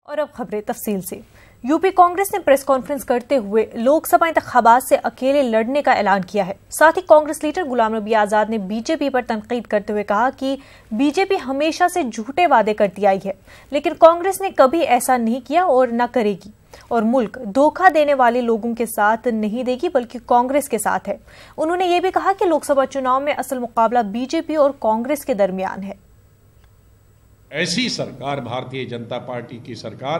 और अब खबरें तफसील से। यूपी कांग्रेस ने प्रेस कॉन्फ्रेंस करते हुए लोकसभा इंतखाबात से अकेले लड़ने का ऐलान किया है। साथ ही कांग्रेस लीडर गुलाम नबी आजाद ने बीजेपी पर तनकीद करते हुए कहा कि बीजेपी हमेशा से झूठे वादे करती आई है, लेकिन कांग्रेस ने कभी ऐसा नहीं किया और न करेगी, और मुल्क धोखा देने वाले लोगों के साथ नहीं देगी बल्कि कांग्रेस के साथ है। उन्होंने ये भी कहा कि लोकसभा चुनाव में असल मुकाबला बीजेपी और कांग्रेस के दरमियान है। ऐसी सरकार, भारतीय जनता पार्टी की सरकार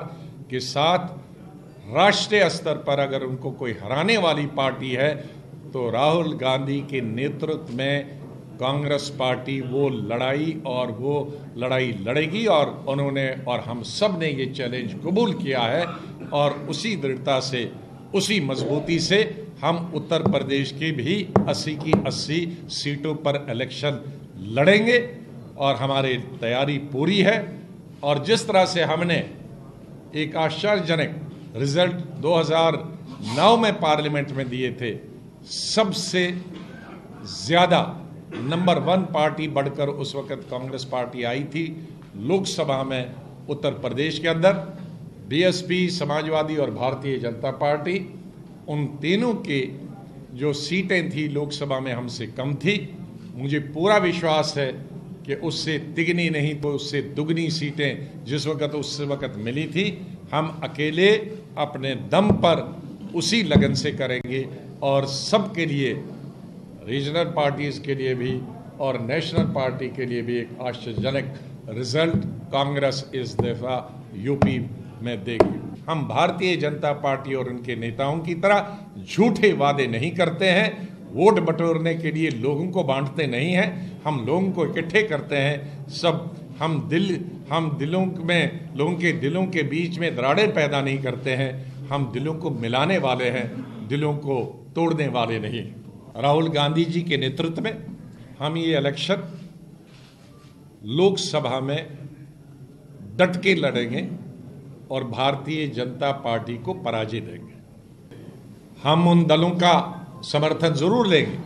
के साथ राष्ट्रीय स्तर पर अगर उनको कोई हराने वाली पार्टी है तो राहुल गांधी के नेतृत्व में कांग्रेस पार्टी वो लड़ाई लड़ेगी। और उन्होंने और हम सब ने ये चैलेंज कबूल किया है और उसी दृढ़ता से, उसी मजबूती से हम उत्तर प्रदेश की भी 80 की 80 सीटों पर इलेक्शन लड़ेंगे और हमारी तैयारी पूरी है। और जिस तरह से हमने एक आश्चर्यजनक रिजल्ट 2009 में पार्लियामेंट में दिए थे, सबसे ज़्यादा नंबर 1 पार्टी बढ़कर उस वक्त कांग्रेस पार्टी आई थी लोकसभा में उत्तर प्रदेश के अंदर। बीएसपी, समाजवादी और भारतीय जनता पार्टी, उन तीनों के जो सीटें थी लोकसभा में हमसे कम थी। मुझे पूरा विश्वास है कि उससे तिगनी नहीं तो उससे दुगनी सीटें जिस वक्त उस वक्त मिली थी, हम अकेले अपने दम पर उसी लगन से करेंगे और सबके लिए, रीजनल पार्टीज़ के लिए भी और नेशनल पार्टी के लिए भी एक आश्चर्यजनक रिजल्ट कांग्रेस इस दफ़ा यूपी में देगी। हम भारतीय जनता पार्टी और उनके नेताओं की तरह झूठे वादे नहीं करते हैं, वोट बटोरने के लिए लोगों को बांटते नहीं हैं, हम लोगों को इकट्ठे करते हैं। सब हम दिलों में, लोगों के दिलों के बीच में दरारें पैदा नहीं करते हैं, हम दिलों को मिलाने वाले हैं, दिलों को तोड़ने वाले नहीं। राहुल गांधी जी के नेतृत्व में हम ये इलेक्शन लोकसभा में डट के लड़ेंगे और भारतीय जनता पार्टी को पराजय देंगे। हम उन दलों का समर्थन जरूर लेंगे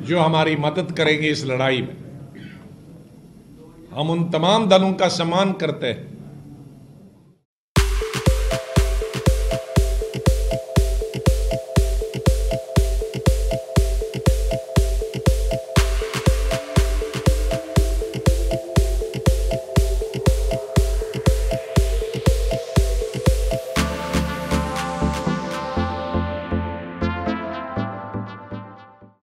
जो हमारी मदद करेंगे इस लड़ाई में। हम उन तमाम दलों का सम्मान करते हैं